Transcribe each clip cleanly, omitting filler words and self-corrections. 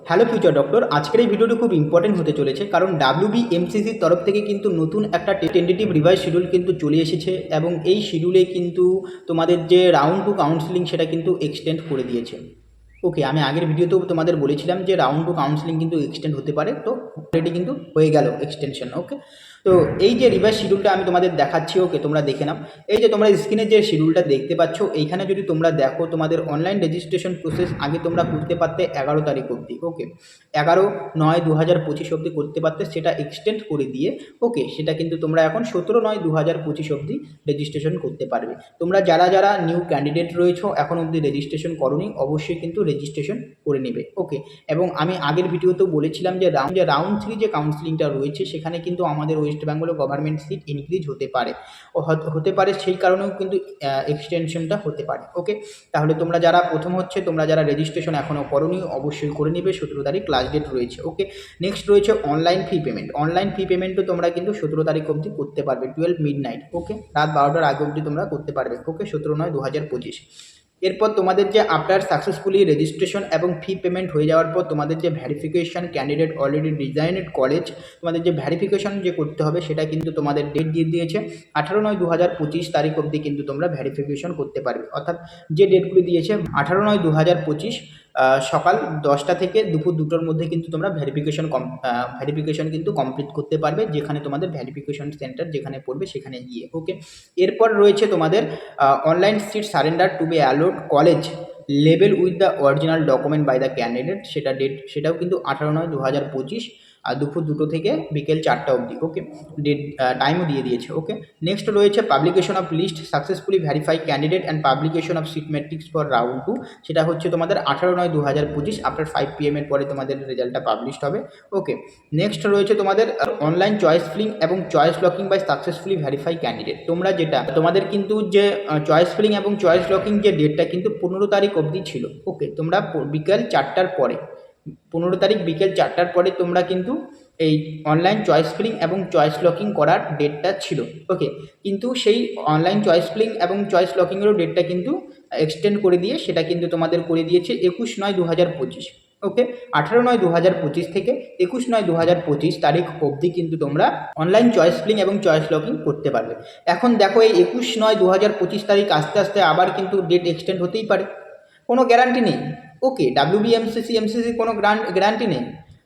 Hello future doctor, আজকের এই ভিডিওটি খুব ইম্পর্টেন্ট হতে চলেছে, কারণ WBMCCর তরফ থেকে কিন্তু নতুন একটা টেন্টেটিভ রিভাইজ শিডিউল কিন্তু চলে এসেছে এবং এই শিডিউলে কিন্তু তোমাদের যে রাউন্ড টু কাউন্সিলিং সেটা কিন্তু এক্সটেন্ড করে দিয়েছে। ওকে, আমি আগের ভিডিওতেও তোমাদের বলেছিলাম যে রাউন্ড টু কাউন্সিলিং কিন্তু এক্সটেন্ড হতে পারে, তো অলরেডি কিন্তু হয়ে গেল এক্সটেনশন। ওকে, তো এই যে রিভাইজ শিডিউলটা আমি তোমাদের দেখাচ্ছি, ওকে তোমরা দেখে নাও। এই যে তোমরা স্ক্রিনে যে শিডিউলটা দেখতে পাচ্ছ, এইখানে যদি তোমরা দেখো তোমাদের অনলাইন রেজিস্ট্রেশন প্রসেস আগে তোমরা করতে পারতে 11 তারিখ অবধি। ওকে, 11/9/2025 অবধি করতে পারতে, সেটা এক্সটেন্ড করে দিয়ে ওকে সেটা কিন্তু তোমরা এখন 17/9/2025 অবধি রেজিস্ট্রেশন করতে পারবে। তোমরা যারা যারা নিউ ক্যান্ডিডেট রয়েছো এখন অবধি রেজিস্ট্রেশন করোনি, অবশ্যই কিন্তু রেজিস্ট্রেশন করে নেবে। ওকে, এবং আমি আগের ভিডিওতেও বলেছিলাম যে রাউন্ড 3 যে কাউন্সিলিংটা রয়েছে সেখানে কিন্তু আমাদের West Bengal government seat increase হতে পারে, সেই কারণেও কিন্তু এক্সটেনশনটা হতে পারে। ওকে, তাহলে তোমরা যারা তোমরা যারা রেজিস্ট্রেশন এখনও করোনি অবশ্যই করে নেবে। 17 তারিখ লাস্ট ডেট রয়েছে। ওকে, নেক্সট রয়েছে অনলাইন ফি পেমেন্টও তোমরা কিন্তু 17 তারিখ অবধি করতে পারবে, 12 মিডনাইট। ওকে, রাত 12টার আগে অবধি তোমরা করতে পারবে। ওকে, 17/9/2025। এরপর তোমাদের যে আফটার সাকসেসফুলি রেজিস্ট্রেশন এবং ফি পেমেন্ট হয়ে যাওয়ার পর তোমাদের যে ভ্যারিফিকেশন, ক্যান্ডিডেট অলরেডি ডিজাইনেড কলেজ, তোমাদের যে ভ্যারিফিকেশন যে করতে হবে সেটা কিন্তু তোমাদের ডেট দিয়ে দিয়েছে 18/9/2025 তারিখ অবধি কিন্তু তোমরা ভ্যারিফিকেশন করতে পারবে। অর্থাৎ যে ডেটগুলি দিয়েছে 18/9/2025 সকাল 10টা থেকে দুপুর 2টোর মধ্যে কিন্তু তোমরা ভ্যারিফিকেশন কিন্তু কমপ্লিট করতে পারবে, যেখানে তোমাদের ভ্যারিফিকেশন সেন্টার যেখানে পড়বে সেখানে গিয়ে। ওকে, এরপর রয়েছে তোমাদের online seat surrender to be allowed college লেবেল with the original document by the candidate, সেটাও কিন্তু 18/9/2025 আর দুপুর 2টো থেকে বিকেল 4টা অবধি। ওকে, ডেট টাইমও দিয়ে দিয়েছে। ওকে, নেক্সট রয়েছে publication of list successfully verify candidate and publication of seat matrix for round 2, সেটা হচ্ছে তোমাদের 18/9/2025 আফটার 5 PM এর পরে তোমাদের রেজাল্টটা পাবলিশড হবে। ওকে, নেক্সট রয়েছে তোমাদের অনলাইন চয়েস ফিলিং এবং choice locking by successfully verify candidate. তোমরা যেটা তোমাদের কিন্তু যে চয়েস ফিলিং এবং চয়েস লকিং যে ডেটটা কিন্তু 15 তারিখ অবধি ছিল। ওকে, তোমরা বিকেল 4টার পরে 15 তারিখ বিকেল 4টার পরে তোমরা কিন্তু এই অনলাইন চয়েস ফিলিং এবং চয়েস লকিং করার ডেটটা ছিল। ওকে, কিন্তু সেই অনলাইন চয়েস ফিলিং এবং চয়েস লকিংয়েরও ডেটটা কিন্তু এক্সটেন্ড করে দিয়ে সেটা কিন্তু তোমাদের করে দিয়েছে 21/9/2025। ওকে, 18/9/2025 থেকে 21/9/2025 তারিখ অবধি কিন্তু তোমরা অনলাইন চয়েস ফিলিং এবং চয়েস লকিং করতে পারবে। এখন দেখো এই 21/9/2025 তারিখ আস্তে আস্তে আবার কিন্তু ডেট এক্সটেন্ড হতেই পারে, কোনো গ্যারান্টি নেই। ওকে, WBMCC কোনো গ্যারান্টি নেই,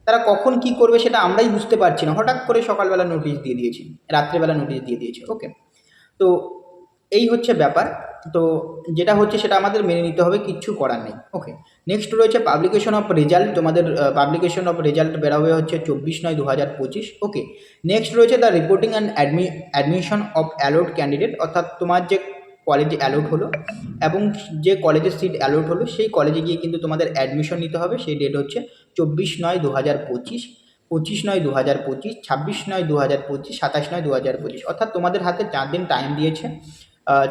তারা কখন কি করবে সেটা আমরাই বুঝতে পারছি না। হঠাৎ করে সকালবেলা নোটিশ দিয়ে দিয়েছি, রাত্রেবেলা নোটিশ দিয়ে দিয়েছে। ওকে, তো এই হচ্ছে ব্যাপার। তো যেটা হচ্ছে সেটা আমাদের মেনে নিতে হবে, কিচ্ছু করার নেই। ওকে, নেক্সট রয়েছে পাবলিকেশন অফ রেজাল্ট। তোমাদের পাবলিকেশন অফ রেজাল্ট বেরোবে হচ্ছে 24/9/2025। ওকে, নেক্সট রয়েছে the reporting and admission of allowed candidate, অর্থাৎ তোমার যে কলেজে অ্যালোট হলো এবং যে কলেজের সিট অ্যালোট হলো সেই কলেজে গিয়ে কিন্তু তোমাদের অ্যাডমিশন নিতে হবে। সেই ডেট হচ্ছে 24/9/2025, 25/9/2025, 26/9/2025, 27/9/2025। অর্থাৎ তোমাদের হাতে 4 দিন টাইম দিয়েছে।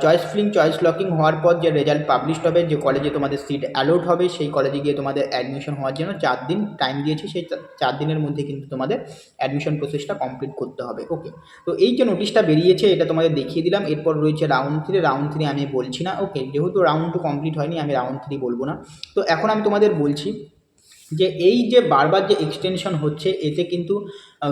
চয়েস ফিলিং চয়েস লকিং হওয়ার পর যে রেজাল্ট পাবলিশড হবে, যে কলেজে তোমাদের সিট অ্যালোট হবে সেই কলেজে গিয়ে তোমাদের অ্যাডমিশন হওয়ার জন্য 4 দিন টাইম দিয়েছে। সেই 4 দিনের মধ্যে কিন্তু তোমাদের অ্যাডমিশন প্রসেসটা কমপ্লিট করতে হবে। ওকে, তো এই যে নোটিশটা বেরিয়েছে এটা তোমাদের দেখিয়ে দিলাম। এরপর রয়েছে রাউন্ড 3 আমি বলছি না। ওকে, যেহেতু রাউন্ড 2 কমপ্লিট হয়নি আমি রাউন্ড 3 বলবো না। তো এখন আমি তোমাদের বলছি যে এই যে বারবার যে এক্সটেনশন হচ্ছে এতে কিন্তু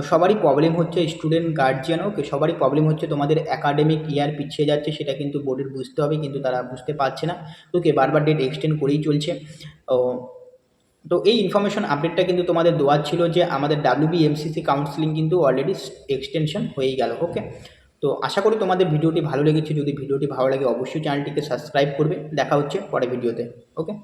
সবারই প্রবলেম হচ্ছে, স্টুডেন্ট গার্জিয়ান। ওকে, সবারই প্রবলেম হচ্ছে, তোমাদের একাডেমিক ইয়ার পিছিয়ে যাচ্ছে সেটা কিন্তু বোর্ডের বুঝতে হবে, কিন্তু তারা বুঝতে পারছে না। ওকে, বারবার ডেট এক্সটেন্ড করেই চলছে। তো এই ইনফরমেশন আপডেটটা কিন্তু তোমাদের দেওয়ার ছিল যে আমাদের WBMCC কাউন্সিলিং কিন্তু অলরেডি এক্সটেনশন হয়েই গেল। ওকে, তো আশা করি তোমাদের ভিডিওটি ভালো লেগেছে। যদি ভিডিওটি ভালো লাগে অবশ্যই চ্যানেলটিকে সাবস্ক্রাইব করবে। দেখা হচ্ছে পরে ভিডিওতে। ওকে।